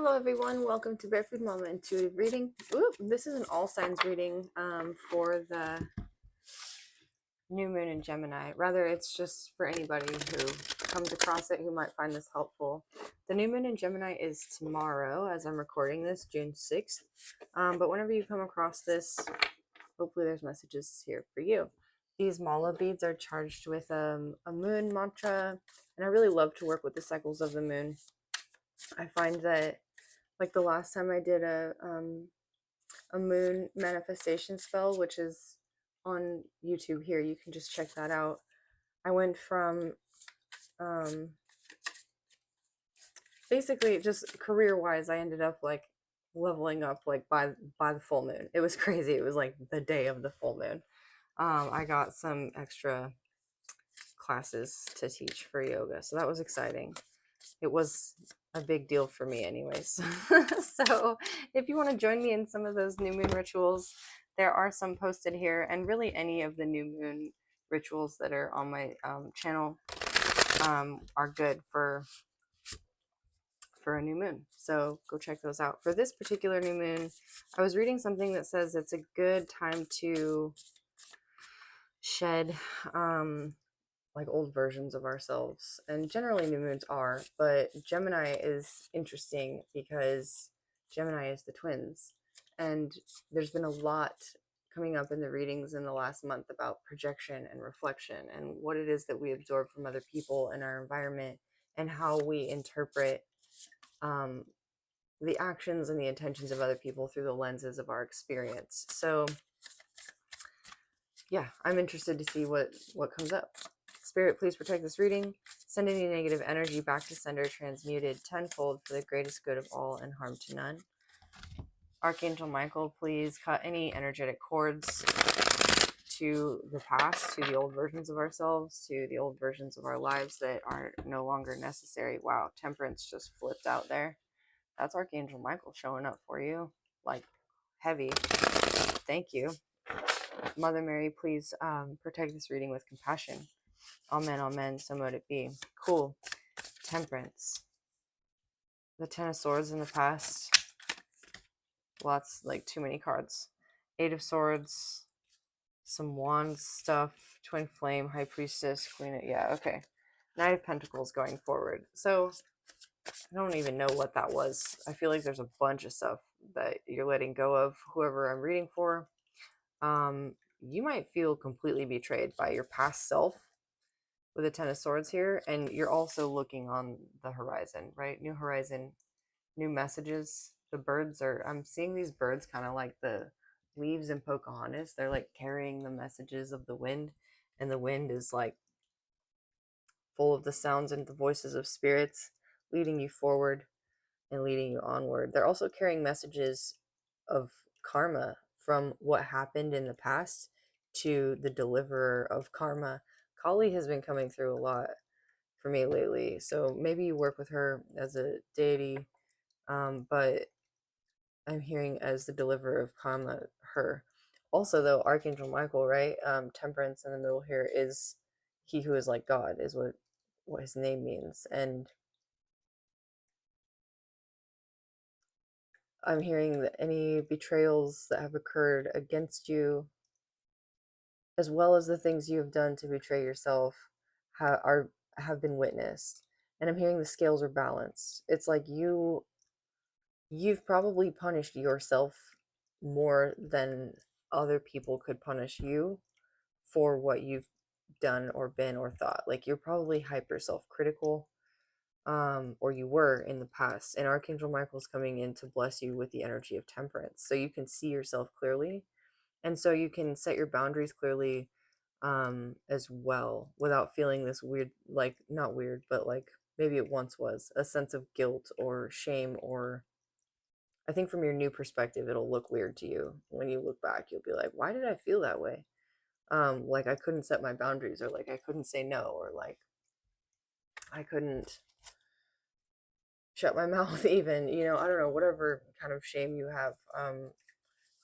Hello everyone, welcome to Barefoot Mama Intuitive Reading. Ooh, this is an all signs reading for the new moon in Gemini. Rather, it's just for anybody who comes across it who might find this helpful. The new moon in Gemini is tomorrow as I'm recording this, June 6th. But whenever you come across this, hopefully there's messages here for you. These mala beads are charged with a moon mantra, and I really love to work with the cycles of the moon. I find that like the last time I did a moon manifestation spell, which is on YouTube here, you can just check that out. I went from basically just career wise, I ended up like leveling up like by the full moon. It was crazy. It was like the day of the full moon. I got some extra classes to teach for yoga, so that was exciting. It was a big deal for me anyways. So if you want to join me in some of those new moon rituals, there are some posted here, and really any of the new moon rituals that are on my channel are good for a new moon. So go check those out. For this particular new moon, I was reading something that says it's a good time to shed like old versions of ourselves, and generally new moons are, but Gemini is interesting because Gemini is the twins, and there's been a lot coming up in the readings in the last month about projection and reflection and what it is that we absorb from other people in our environment and how we interpret the actions and the intentions of other people through the lenses of our experience. So yeah, I'm interested to see what comes up. Spirit, please protect this reading. Send any negative energy back to sender, transmuted tenfold for the greatest good of all and harm to none. Archangel Michael, please cut any energetic cords to the past, to the old versions of ourselves, to the old versions of our lives that are no longer necessary. Wow, Temperance just flipped out there. That's Archangel Michael showing up for you, like heavy. Thank you. Mother Mary, please protect this reading with compassion. Amen, amen, so mote it be. Cool. Temperance. The Ten of Swords in the past. Lots, like too many cards. Eight of Swords. Some Wands stuff. Twin Flame, High Priestess, Queen of... Yeah, okay. Knight of Pentacles going forward. So, I don't even know what that was. I feel like there's a bunch of stuff that you're letting go of, whoever I'm reading for. You might feel completely betrayed by your past self with the Ten of Swords here, and you're also looking on the horizon, right? New horizon, new messages. The birds are, I'm seeing these birds kind of like the leaves in Pocahontas. They're like carrying the messages of the wind, and the wind is like full of the sounds and the voices of spirits leading you forward and leading you onward. They're also carrying messages of karma from what happened in the past to the deliverer of karma. Kali has been coming through a lot for me lately, so maybe you work with her as a deity, but I'm hearing as the deliverer of karma, her. Also, though, Archangel Michael, right? Temperance in the middle here is he who is like God, is what his name means, and I'm hearing that any betrayals that have occurred against you, as well as the things you have done to betray yourself, have been witnessed. And I'm hearing the scales are balanced. It's like you've probably punished yourself more than other people could punish you for what you've done or been or thought. Like you're probably hyper self-critical, or you were in the past. And Archangel Michael's coming in to bless you with the energy of temperance, so you can see yourself clearly, and so you can set your boundaries clearly, as well, without feeling this weird, like not weird, but like maybe it once was a sense of guilt or shame, or I think from your new perspective it'll look weird to you. When you look back, you'll be like, why did I feel that way? Like I couldn't set my boundaries, or like I couldn't say no, or like I couldn't shut my mouth even, I don't know, whatever kind of shame you have,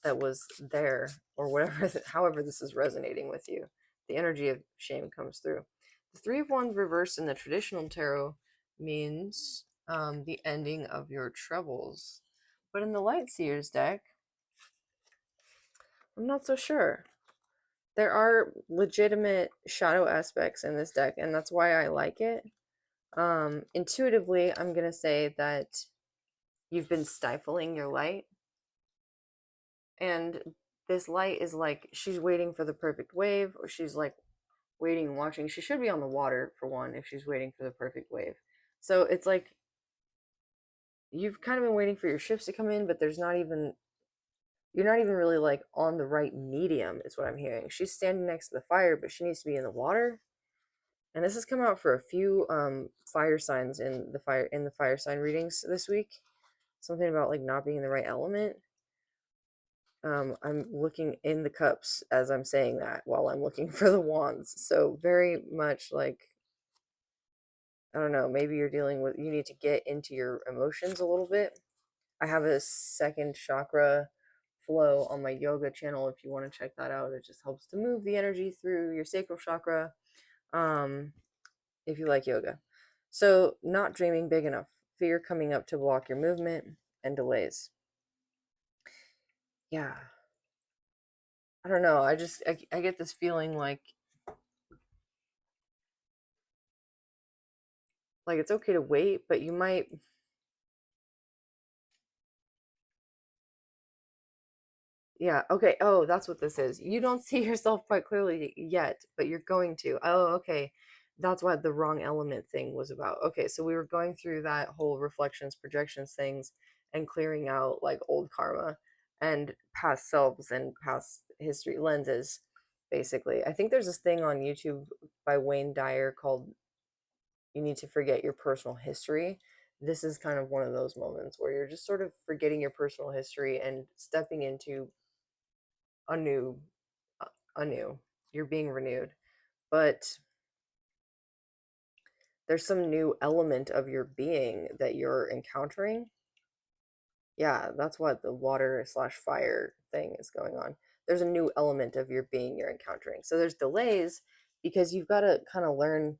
that was there, or whatever, however this is resonating with you, the energy of shame comes through. The Three of Wands reversed in the traditional tarot means the ending of your troubles. But in the Light Seers deck, I'm not so sure. There are legitimate shadow aspects in this deck, and that's why I like it. Intuitively, I'm going to say that you've been stifling your light, and this light is like she's waiting for the perfect wave, or she's like waiting and watching. She should be on the water, for one, if she's waiting for the perfect wave. So it's like you've kind of been waiting for your ships to come in, but there's not even, you're not even really like on the right medium, is what I'm hearing. She's standing next to the fire, but she needs to be in the water. And this has come out for a few fire signs in the fire sign readings this week. Something about like not being in the right element. I'm looking in the cups as I'm saying that while I'm looking for the wands. So very much like, I don't know, maybe you're dealing with, you need to get into your emotions a little bit. I have a second chakra flow on my yoga channel if you want to check that out. It just helps to move the energy through your sacral chakra. If you like yoga. So, not dreaming big enough, fear coming up to block your movement, and delays. Yeah. I don't know. I get this feeling like it's okay to wait, but you might, yeah, okay. Oh, that's what this is. You don't see yourself quite clearly yet, but you're going to. Oh, okay. That's what the wrong element thing was about. Okay, so we were going through that whole reflections, projections things and clearing out like old karma and past selves and past history lenses, basically. I think there's this thing on YouTube by Wayne Dyer called You Need to Forget Your Personal History. This is kind of one of those moments where you're just sort of forgetting your personal history and stepping into anew anew. You're being renewed. But there's some new element of your being that you're encountering. Yeah, that's what the water slash fire thing is going on. There's a new element of your being you're encountering. So there's delays because you've got to kind of learn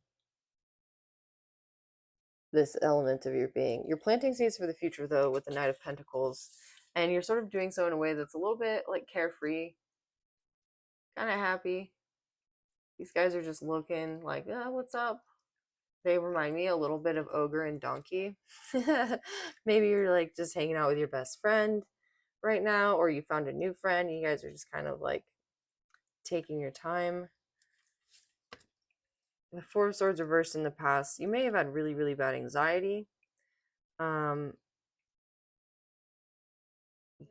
this element of your being. You're planting seeds for the future, though, with the Knight of Pentacles, and you're sort of doing so in a way that's a little bit like carefree, kind of happy. These guys are just looking like, oh, what's up? They remind me a little bit of Ogre and Donkey. Maybe you're like just hanging out with your best friend right now, or you found a new friend. You guys are just kind of like taking your time. The Four of Swords reversed in the past. You may have had really, really bad anxiety.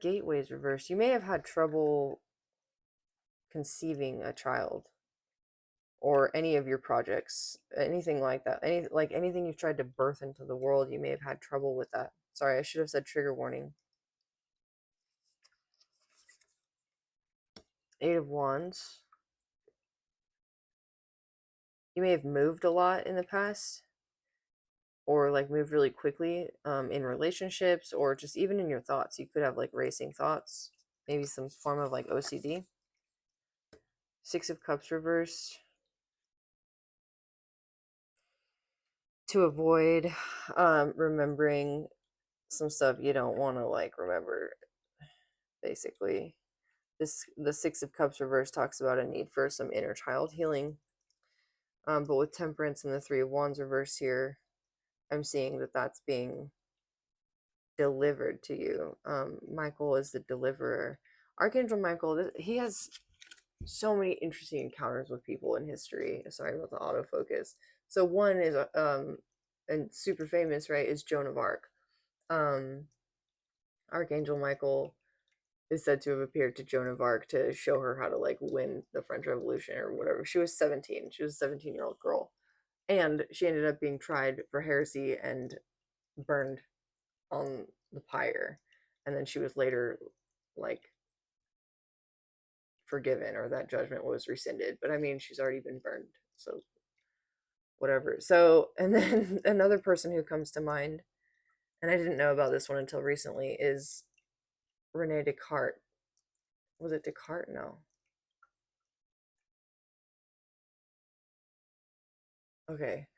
Gateways reversed. You may have had trouble conceiving a child or any of your projects, anything like that. Anything you've tried to birth into the world, you may have had trouble with that. Sorry, I should have said trigger warning. Eight of Wands. You may have moved a lot in the past, or like moved really quickly in relationships, or just even in your thoughts. You could have like racing thoughts, maybe some form of like OCD. Six of Cups reversed. To avoid remembering some stuff you don't want to like remember, basically. The Six of Cups reverse talks about a need for some inner child healing, but with Temperance and the Three of Wands reverse here, I'm seeing that that's being delivered to you. Michael is the deliverer. Archangel Michael, he has so many interesting encounters with people in history. Sorry about the autofocus. So one is and super famous, right, is Joan of Arc. Archangel Michael is said to have appeared to Joan of Arc to show her how to like win the French Revolution or whatever. She was 17. She was a 17-year-old girl. And she ended up being tried for heresy and burned on the pyre. And then she was later like forgiven, or that judgment was rescinded. But I mean, she's already been burned. So whatever. So, and then another person who comes to mind, and I didn't know about this one until recently, is Rene Descartes. Was it Descartes? No. Okay.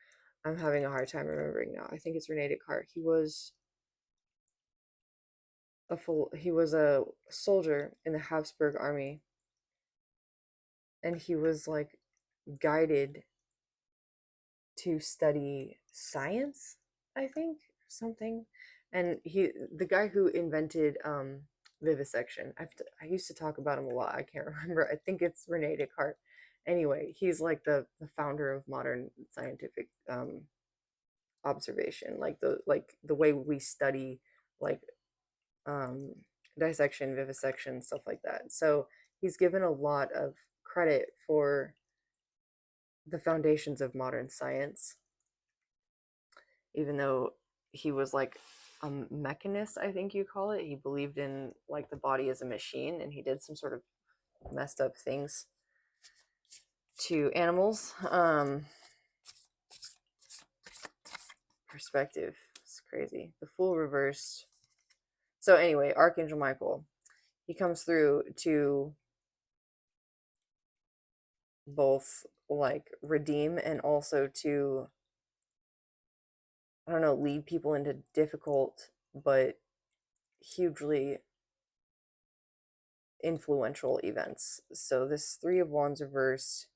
I'm having a hard time remembering now. I think it's Rene Descartes. He was a soldier in the Habsburg army, and he was like guided to study science, I think, something. And the guy who invented vivisection, I used to talk about him a lot. I can't remember. I think it's Rene Descartes. Anyway, he's like the founder of modern scientific observation, like the way we study like um, dissection, vivisection, stuff like that. So he's given a lot of credit for the foundations of modern science, even though he was like a mechanist, I think you call it. He believed in like the body as a machine, and he did some sort of messed up things to animals. Perspective. It's crazy. The Fool reversed. So anyway, Archangel Michael, he comes through to both like redeem and also to, I don't know, lead people into difficult but hugely influential events. So this Three of Wands reversed,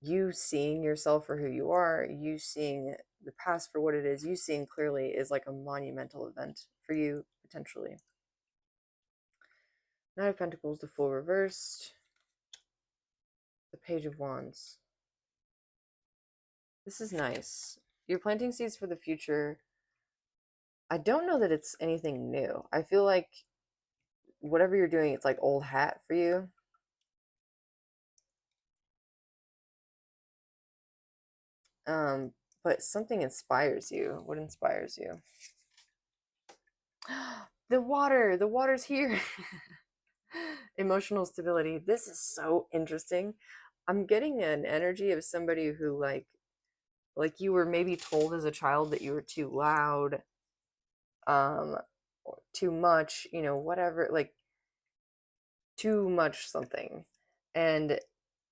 you seeing yourself for who you are, you seeing the past for what it is, you seeing clearly is like a monumental event for you potentially. Knight of Pentacles, the Fool reversed, the Page of Wands. This is nice. You're planting seeds for the future. I don't know that it's anything new. I feel like whatever you're doing, it's like old hat for you. But something inspires you. What inspires you? The water's here. Emotional stability. This is so interesting. I'm getting an energy of somebody who like you were maybe told as a child that you were too loud, or too much, whatever, like too much something. And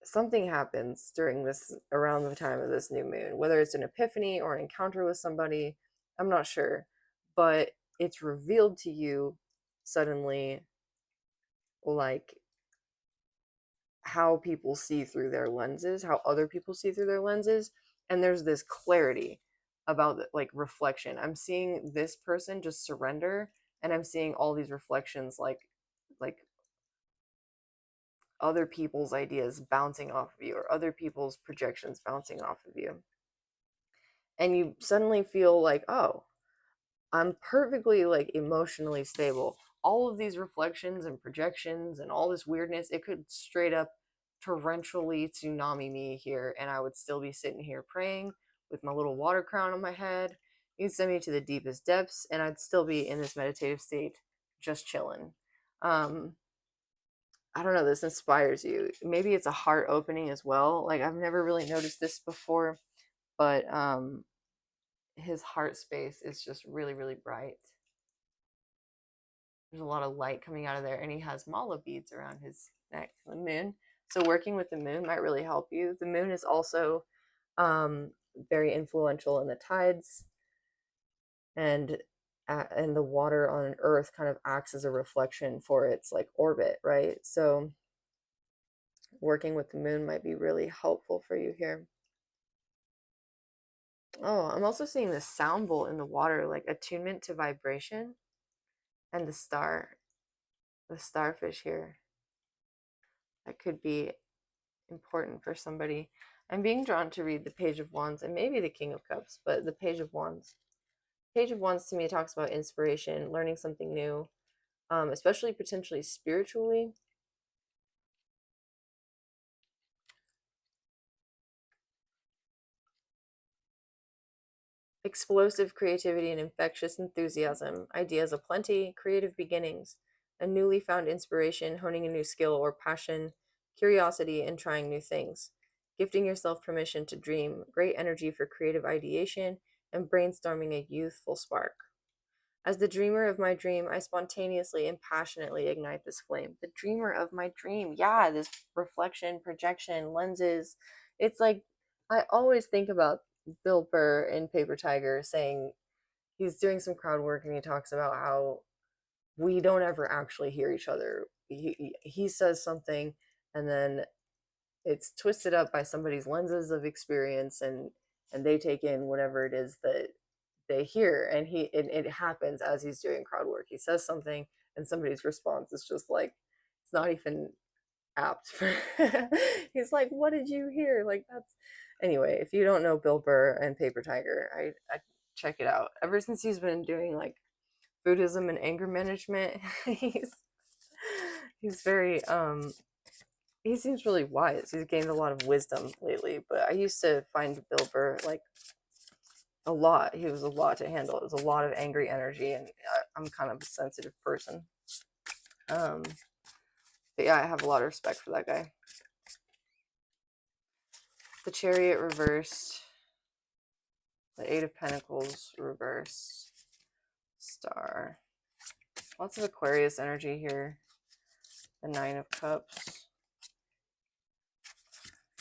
something happens during this, around the time of this new moon, whether it's an epiphany or an encounter with somebody, I'm not sure, but it's revealed to you suddenly, like how people see through their lenses, how other people see through their lenses, and there's this clarity about like reflection. I'm seeing this person just surrender, and I'm seeing all these reflections, like other people's ideas bouncing off of you, or other people's projections bouncing off of you, and you suddenly feel like, oh, I'm perfectly like emotionally stable. All of these reflections and projections and all this weirdness, it could straight up torrentially tsunami me here, and I would still be sitting here praying with my little water crown on my head. You'd send me to the deepest depths, and I'd still be in this meditative state, just chilling. I don't know, this inspires you. Maybe it's a heart opening as well. Like I've never really noticed this before, but his heart space is just really, really bright. There's a lot of light coming out of there, and he has mala beads around his neck, the moon. So working with the moon might really help you. The moon is also very influential in the tides, and the water on Earth kind of acts as a reflection for its like orbit, right? So working with the moon might be really helpful for you here. Oh, I'm also seeing the sound bowl in the water, like attunement to vibration, and the starfish here. That could be important for somebody. I'm being drawn to read the Page of Wands and maybe the King of Cups, but the Page of Wands. Page of Wands to me talks about inspiration, learning something new, especially potentially spiritually. Explosive creativity and infectious enthusiasm, ideas aplenty, creative beginnings, a newly found inspiration, honing a new skill or passion, curiosity, and trying new things. Gifting yourself permission to dream, great energy for creative ideation, and brainstorming a youthful spark. As the dreamer of my dream, I spontaneously and passionately ignite this flame. The dreamer of my dream. Yeah, this reflection, projection, lenses. It's like, I always think about Bill Burr in Paper Tiger saying he's doing some crowd work and he talks about how we don't ever actually hear each other. He says something and then it's twisted up by somebody's lenses of experience, and they take in whatever it is that they hear, and it happens as he's doing crowd work. He says something and somebody's response is just like, it's not even apt for he's like, what did you hear? Like, that's anyway. If you don't know Bill Burr and Paper Tiger, I check it out. Ever since he's been doing like Buddhism and anger management, he's very he seems really wise. He's gained a lot of wisdom lately. But I used to find Bill Burr like a lot. He was a lot to handle. It was a lot of angry energy, and I'm kind of a sensitive person. But yeah, I have a lot of respect for that guy. The Chariot reversed. The Eight of Pentacles reversed. Star. Lots of Aquarius energy here. The Nine of Cups.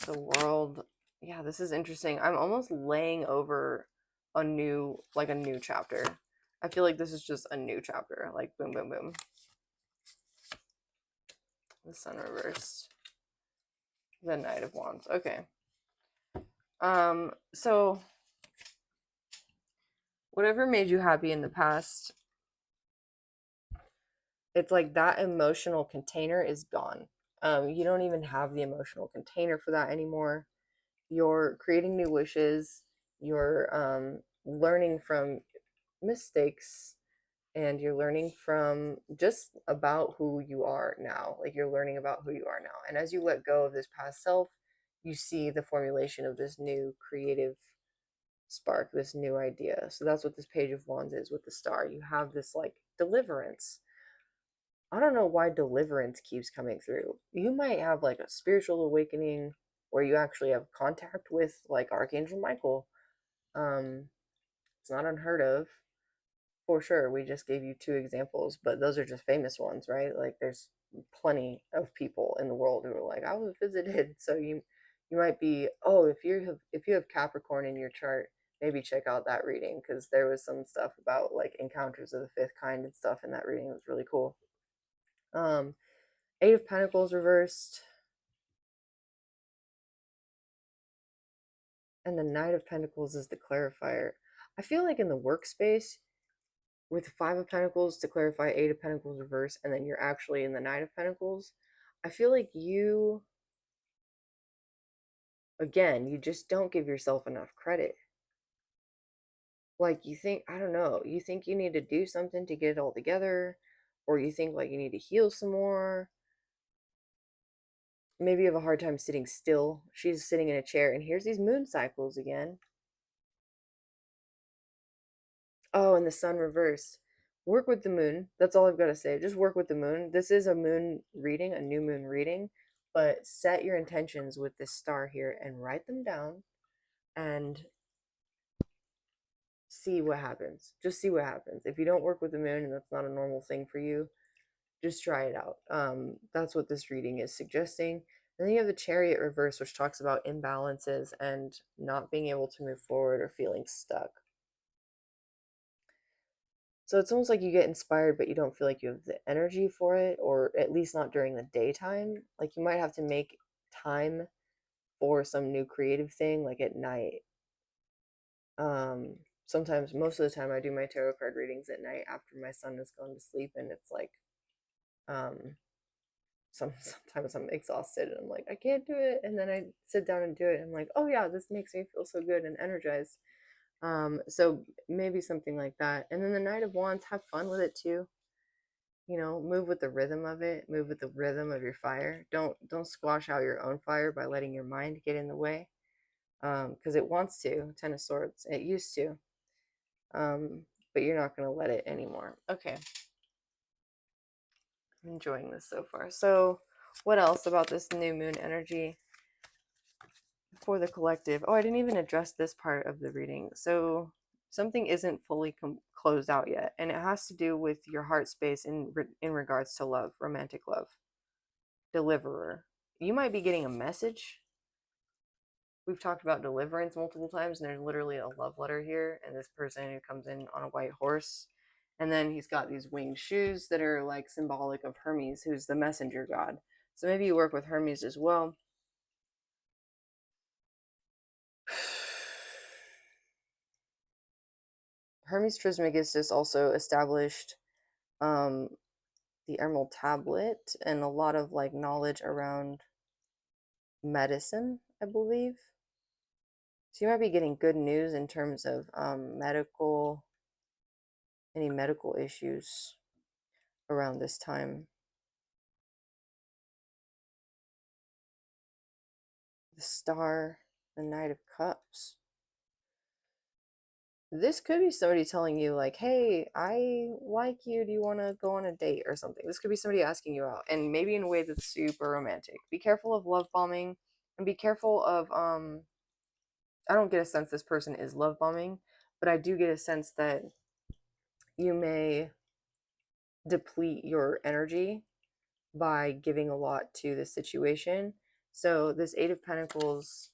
The World. Yeah, this is interesting. I'm almost laying over a new chapter. I feel like this is just a new chapter. Like boom, boom, boom. The Sun reversed. The Knight of Wands. Okay. So whatever made you happy in the past, it's like that emotional container is gone. You don't even have the emotional container for that anymore. You're creating new wishes. You're learning from mistakes, and you're learning from just about who you are now. Like, you're learning about who you are now. And as you let go of this past self, you see the formulation of this new creative spark, this new idea. So that's what this Page of Wands is with the Star. You have this like deliverance. I don't know why deliverance keeps coming through. You might have like a spiritual awakening where you actually have contact with like Archangel Michael. It's not unheard of, for sure. We just gave you two examples, but those are just famous ones, right? Like, there's plenty of people in the world who are like, I was visited. So you might be, oh, if you have Capricorn in your chart, maybe check out that reading, because there was some stuff about like encounters of the fifth kind and stuff in that reading. It was really cool. Eight of Pentacles reversed, and the Knight of Pentacles is the clarifier. I feel like in the workspace, with Five of Pentacles to clarify, Eight of Pentacles reverse, and then you're actually in the Knight of Pentacles, I feel like you, again, you just don't give yourself enough credit. Like, you think, I don't know, you think you need to do something to get it all together, or you think like you need to heal some more. Maybe you have a hard time sitting still. She's sitting in a chair, and here's these moon cycles again. Oh, and the Sun reverse. Work with the moon. That's all I've got to say. Just work with the moon. This is a moon reading, a new moon reading, but set your intentions with this star here and write them down and see what happens. Just see what happens. If you don't work with the moon and that's not a normal thing for you, just try it out. That's what this reading is suggesting. And then you have the Chariot reverse, which talks about imbalances and not being able to move forward or feeling stuck. So it's almost like you get inspired, but you don't feel like you have the energy for it, or at least not during the daytime. Like, you might have to make time for some new creative thing, like at night. Sometimes, most of the time, I do my tarot card readings at night after my son has gone to sleep, and it's like, sometimes I'm exhausted and I'm like, I can't do it, and then I sit down and do it, and I'm like, oh yeah, this makes me feel so good and energized. So maybe something like that. And then the Knight of Wands, have fun with it too. You know, move with the rhythm of it, move with the rhythm of your fire. Don't squash out your own fire by letting your mind get in the way. Because it wants to. Ten of Swords. It used to. But you're not gonna let it anymore. Okay. I'm enjoying this so far. So what else about this new moon energy for the collective? Oh, I didn't even address this part of the reading. So something isn't fully closed out yet, and it has to do with your heart space in regards to love, romantic love. Deliverer. You might be getting a message we've talked about deliverance multiple times, and there's literally a love letter here, and this person who comes in on a white horse, and then he's got these winged shoes that are like symbolic of Hermes, who's the messenger god. So maybe you work with Hermes as well. Hermes Trismegistus also established um, the Emerald Tablet and a lot of like knowledge around medicine, I believe. So you might be getting good news in terms of any medical issues around this time. The Star, the Knight of Cups. This could be somebody telling you, like, hey, I like you. Do you want to go on a date or something? This could be somebody asking you out, and maybe in a way that's super romantic. Be careful of love bombing, and be careful of, I don't get a sense this person is love bombing, but I do get a sense that you may deplete your energy by giving a lot to the situation. So, this Eight of Pentacles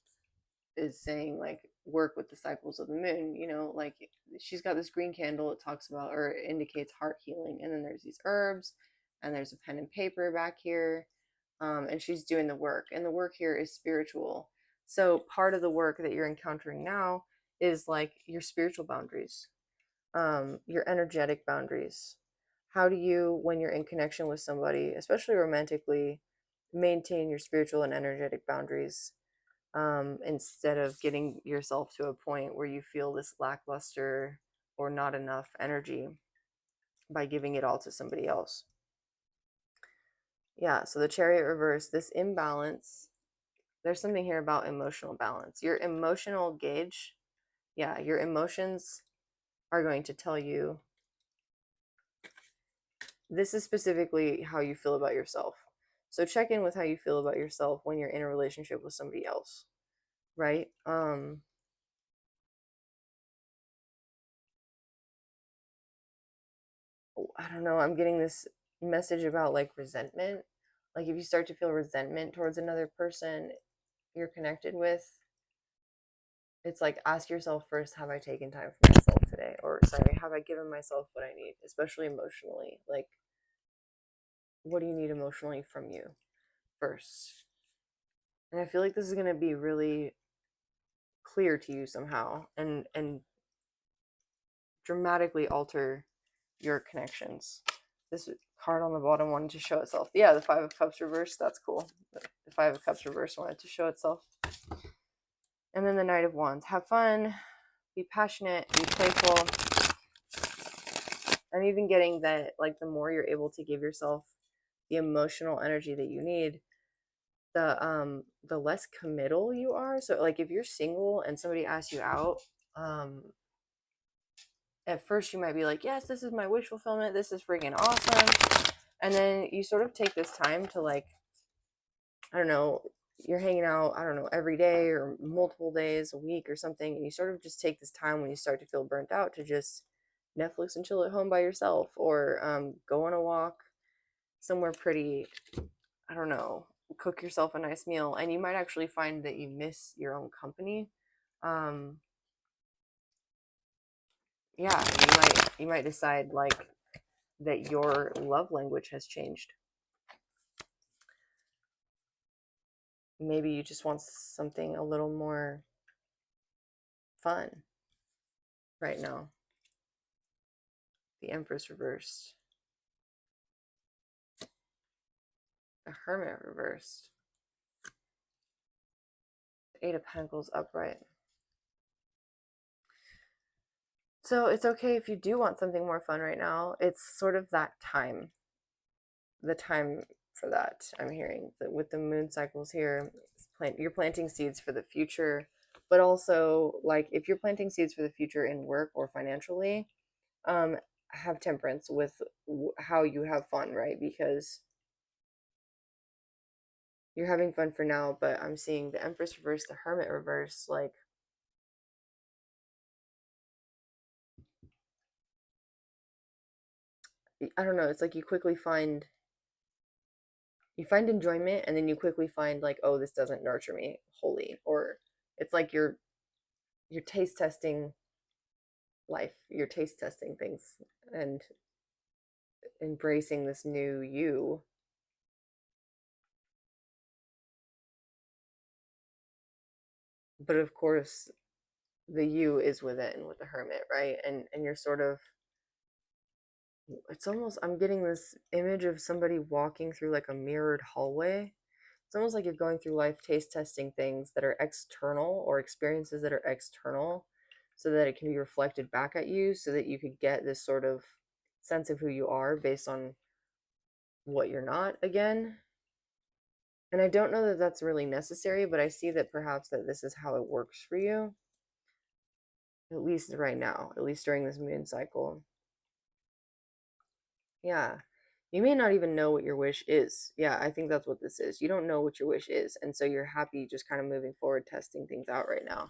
is saying like work with the cycles of the moon, like she's got this green candle, it talks about or it indicates heart healing, and then there's these herbs, and there's a pen and paper back here, and she's doing the work, and the work here is spiritual. So part of the work that you're encountering now is like your spiritual boundaries, your energetic boundaries. How do you, when you're in connection with somebody, especially romantically, maintain your spiritual and energetic boundaries, instead of getting yourself to a point where you feel this lackluster or not enough energy by giving it all to somebody else? Yeah, so the Chariot reverse, this imbalance, there's something here about emotional balance. Your emotional gauge, yeah, your emotions are going to tell you, this is specifically how you feel about yourself. So check in with how you feel about yourself when you're in a relationship with somebody else, right? I don't know, I'm getting this message about like resentment. Like if you start to feel resentment towards another person you're connected with, it's like ask yourself first, have I taken time for myself today? Or sorry, have I given myself what I need, especially emotionally? Like what do you need emotionally from you first? And I feel like this is going to be really clear to you somehow, and dramatically alter your connections. This card on the bottom wanted to show itself. Yeah, the Five of Cups reversed. That's cool. The Five of Cups reversed wanted to show itself. And then the Knight of Wands. Have fun. Be passionate. Be playful. I'm even getting that, like, the more you're able to give yourself the emotional energy that you need, the less committal you are. So, like, if you're single and somebody asks you out, at first you might be like, yes, this is my wish fulfillment. This is freaking awesome. And then you sort of take this time to, like, I don't know, you're hanging out, I don't know, every day or multiple days a week or something, and you sort of just take this time when you start to feel burnt out to just Netflix and chill at home by yourself, or go on a walk somewhere pretty, I don't know, cook yourself a nice meal, and you might actually find that you miss your own company. um yeah, you might decide like that your love language has changed. Maybe you just want something a little more fun right now. The Empress reversed. The Hermit reversed. The Eight of Pentacles upright. So it's okay if you do want something more fun right now. It's sort of that time. The time for that, I'm hearing. That with the moon cycles here, you're planting seeds for the future. But also, like, if you're planting seeds for the future in work or financially, have temperance with how you have fun, right? Because you're having fun for now, but I'm seeing the Empress reverse, the Hermit reverse, like, I don't know, it's like you find enjoyment, and then you quickly find like, oh, this doesn't nurture me wholly, or It's like you're taste testing life, you're taste testing things and embracing this new you. But of course, the you is within with the hermit, right? And you're sort of, it's almost, I'm getting this image of somebody walking through like a mirrored hallway. It's almost like you're going through life taste testing things that are external, or experiences that are external, so that it can be reflected back at you, so that you could get this sort of sense of who you are based on what you're not again. And I don't know that that's really necessary, but I see that perhaps that this is how it works for you, at least right now, at least during this moon cycle. Yeah. You may not even know what your wish is. Yeah, I think that's what this is. You don't know what your wish is. And so you're happy just kind of moving forward, testing things out right now.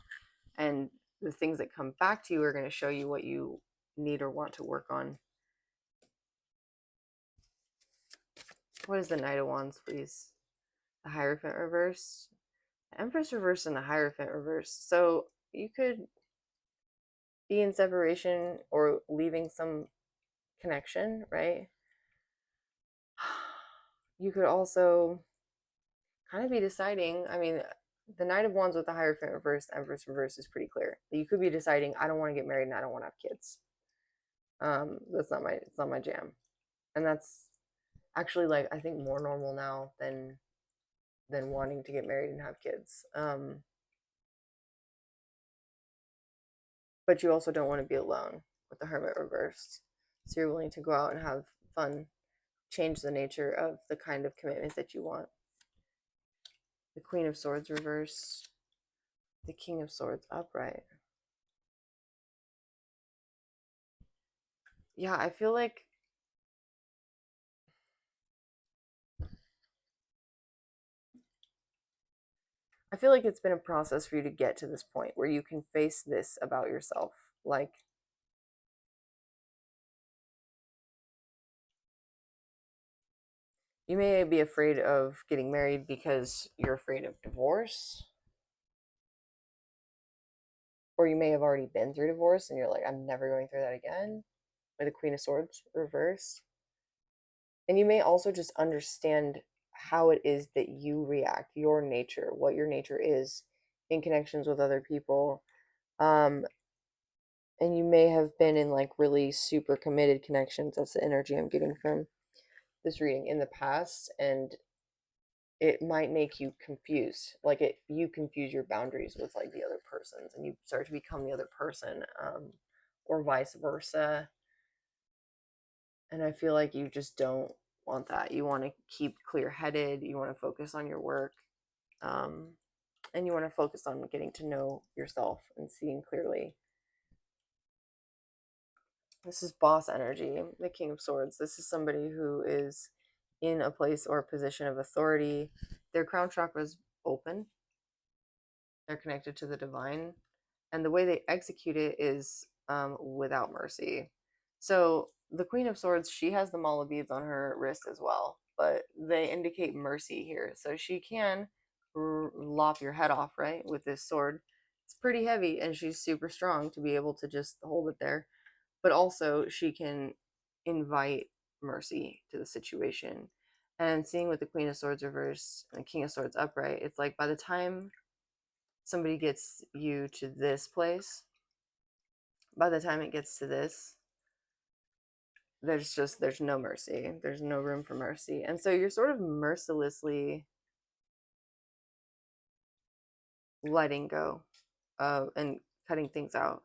And the things that come back to you are going to show you what you need or want to work on. What is the Knight of Wands, please? The Hierophant reverse, the Empress reverse, and the Hierophant reverse. So you could be in separation or leaving some connection, right? You could also kind of be deciding, I mean, the Knight of Wands with the Hierophant reverse, the Empress reverse is pretty clear. You could be deciding, I don't want to get married and I don't want to have kids. It's not my jam. And that's actually, like, I think more normal now than wanting to get married and have kids. But you also don't want to be alone with the Hermit reversed. So you're willing to go out and have fun, change the nature of the kind of commitment that you want. The Queen of Swords reverse, the King of Swords upright. Yeah, I feel like it's been a process for you to get to this point where you can face this about yourself. Like, you may be afraid of getting married because you're afraid of divorce, or you may have already been through divorce and you're like, I'm never going through that again, with the Queen of Swords reversed. And you may also just understand how it is that you react, your nature, what your nature is in connections with other people. And you may have been in like really super committed connections. That's the energy I'm getting from this reading in the past, and it might make you confused. Like, you confuse your boundaries with like the other person's, and you start to become the other person, or vice versa. And I feel like you just don't want that. You want to keep clear-headed. You want to focus on your work, and you want to focus on getting to know yourself and seeing clearly. This is boss energy, the King of Swords. This is somebody who is in a place or a position of authority. Their crown chakra is open. They're connected to the divine. And the way they execute it is without mercy. So the Queen of Swords, she has the mala beads on her wrist as well, but they indicate mercy here. So she can lop your head off, right, with this sword. It's pretty heavy, and she's super strong to be able to just hold it there. But also, she can invite mercy to the situation. And seeing with the Queen of Swords reversed and the King of Swords upright, it's like by the time somebody gets you to this place, by the time it gets to this, there's no mercy. There's no room for mercy. And so you're sort of mercilessly letting go and cutting things out.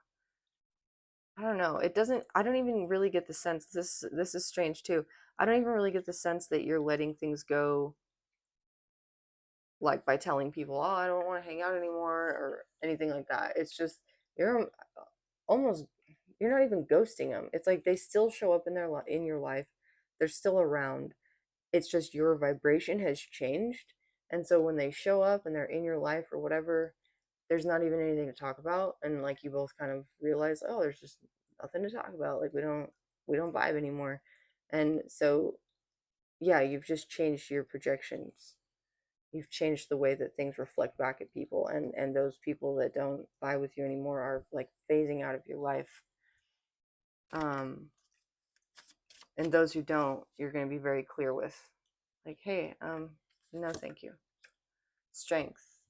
I don't know. I don't even really get the sense, this is strange too. I don't even really get the sense that you're letting things go like by telling people, "Oh, I don't want to hang out anymore," or anything like that. It's just you're almost, you're not even ghosting them. It's like they still show up in in your life. They're still around. It's just your vibration has changed. And so when they show up and they're in your life or whatever, there's not even anything to talk about, and like you both kind of realize, oh, there's just nothing to talk about. Like we don't vibe anymore. And so yeah, you've just changed your projections. You've changed the way that things reflect back at people, and those people that don't buy with you anymore are like phasing out of your life. And those who don't, you're going to be very clear with, like, hey, no thank you. Strength.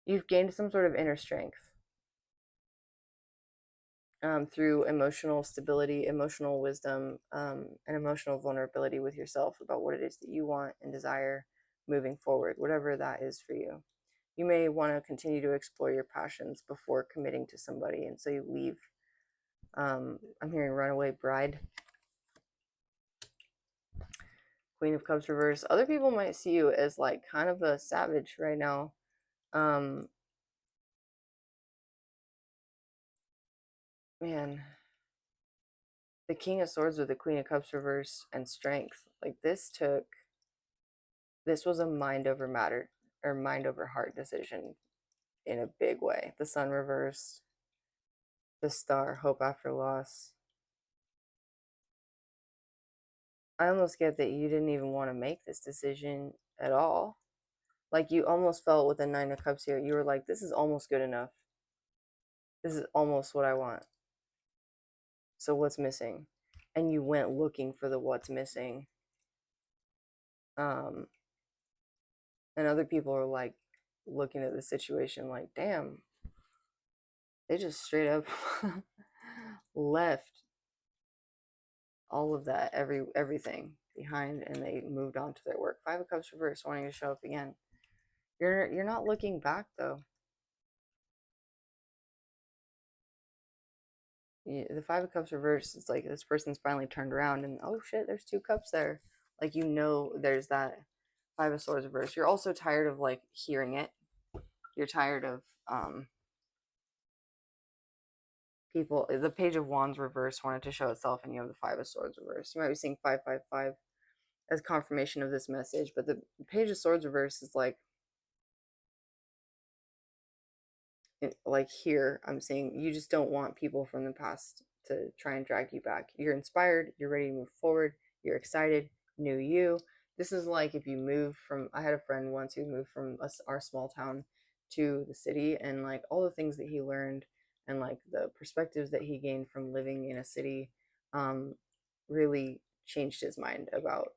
You've gained some sort of inner strength through emotional stability, emotional wisdom, and emotional vulnerability with yourself about what it is that you want and desire moving forward, whatever that is for you. You may want to continue to explore your passions before committing to somebody, and so you leave. I'm hearing runaway bride. Queen of Cups reverse. Other people might see you as like kind of a savage right now. Man, the King of Swords with the Queen of Cups reverse and strength. Like this was a mind over matter or mind over heart decision in a big way. The Sun reversed, the Star, hope after loss. I almost get that you didn't even want to make this decision at all. Like you almost felt with the Nine of Cups here, you were like, this is almost good enough. This is almost what I want. So what's missing? And you went looking for the what's missing. And other people are like looking at the situation like, damn, they just straight up left all of that, everything behind, and they moved on to their work. Five of Cups reverse, wanting to show up again. You're not looking back though. The Five of Cups reverse, it's like this person's finally turned around and oh shit, there's two cups there. Like there's that Five of Swords reverse. You're also tired of like hearing it. You're tired of people. The Page of Wands reverse wanted to show itself, and you have the Five of Swords reverse. You might be seeing 555 as confirmation of this message, but the Page of Swords reverse is like here I'm saying you just don't want people from the past to try and drag you back. You're inspired, you're ready to move forward, you're excited, new you. This is like if you move from, I had a friend once who moved from our small town to the city, and like all the things that he learned and like the perspectives that he gained from living in a city really changed his mind about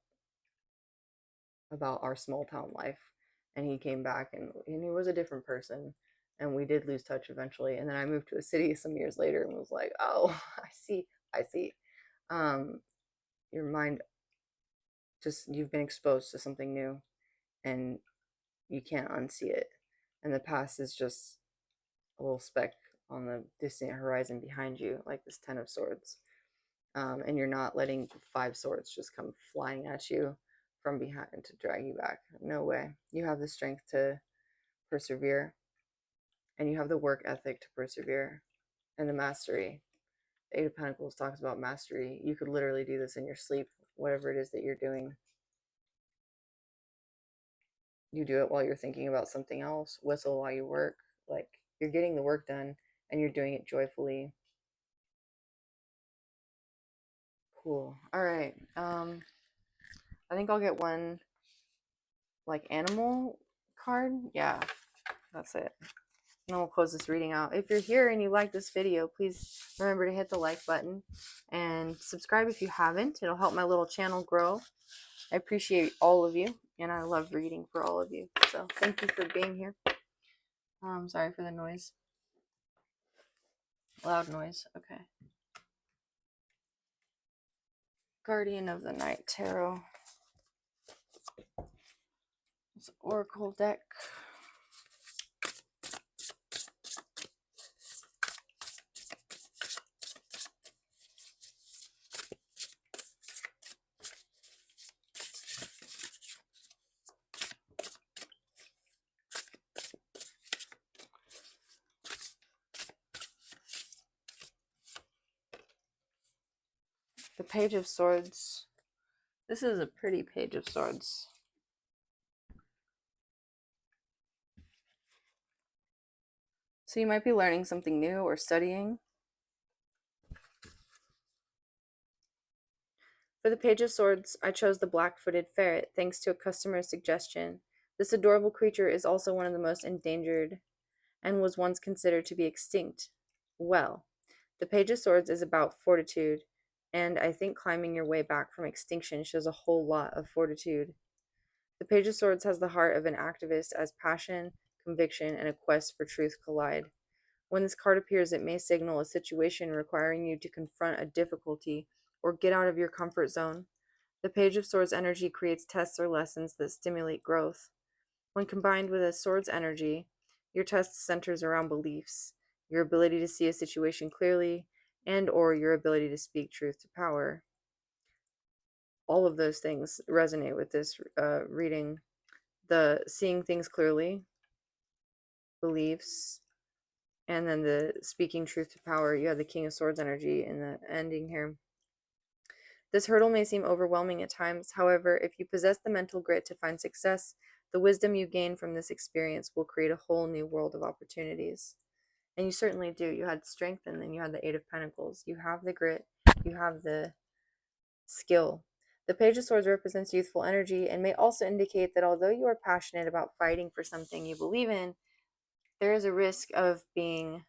our small town life. And he came back, and he was a different person, and we did lose touch eventually. And then I moved to a city some years later and was like, oh, I see. Your mind, just, you've been exposed to something new and you can't unsee it, and the past is just a little speck on the distant horizon behind you, like this Ten of Swords. And you're not letting Five Swords just come flying at you from behind to drag you back. No way. You have the strength to persevere, and you have the work ethic to persevere, and the mastery. The Eight of Pentacles talks about mastery. You could literally do this in your sleep, whatever it is that you're doing. You do it while you're thinking about something else, whistle while you work. Like, you're getting the work done and you're doing it joyfully. Cool. All right. I think I'll get one like animal card. Yeah, that's it. And then we'll close this reading out. If you're here and you like this video, please remember to hit the like button and subscribe if you haven't. It'll help my little channel grow. I appreciate all of you, and I love reading for all of you. So thank you for being here. Sorry for the noise. Loud noise. Okay. Guardian of the Night Tarot. It's an Oracle deck. The Page of Swords. This is a pretty Page of Swords. So you might be learning something new or studying. For the Page of Swords, I chose the black-footed ferret thanks to a customer's suggestion. This adorable creature is also one of the most endangered and was once considered to be extinct. Well, the Page of Swords is about fortitude, and I think climbing your way back from extinction shows a whole lot of fortitude. The Page of Swords has the heart of an activist as passion, conviction, and a quest for truth collide. When this card appears, it may signal a situation requiring you to confront a difficulty or get out of your comfort zone. The Page of Swords energy creates tests or lessons that stimulate growth. When combined with a Swords energy, your test centers around beliefs, your ability to see a situation clearly, and or your ability to speak truth to power. All of those things resonate with this reading. The seeing things clearly, beliefs, and then the speaking truth to power. You have the King of Swords energy in the ending here. This hurdle may seem overwhelming at times. However, if you possess the mental grit to find success, the wisdom you gain from this experience will create a whole new world of opportunities. And you certainly do. You had strength, and then you had the Eight of Pentacles. You have the grit, you have the skill. The Page of Swords represents youthful energy and may also indicate that although you are passionate about fighting for something you believe in, there is a risk of being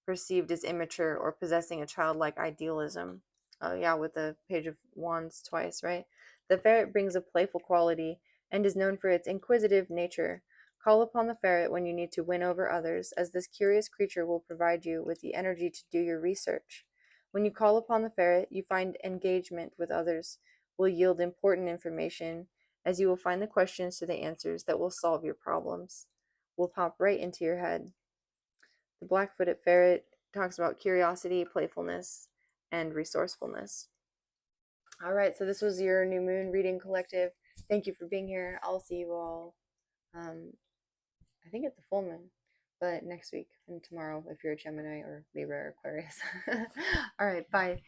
perceived as immature or possessing a childlike idealism. Oh, yeah, with the Page of Wands twice, right? The ferret brings a playful quality and is known for its inquisitive nature. Call upon the ferret when you need to win over others, as this curious creature will provide you with the energy to do your research. When you call upon the ferret, you find engagement with others will yield important information, as you will find the questions to the answers that will solve your problems, will pop right into your head. The black-footed ferret talks about curiosity, playfulness, and resourcefulness. All right, so this was your new moon reading collective. Thank you for being here. I'll see you all, I think it's the full moon, but next week and tomorrow if you're a Gemini or Libra or Aquarius. All right, bye.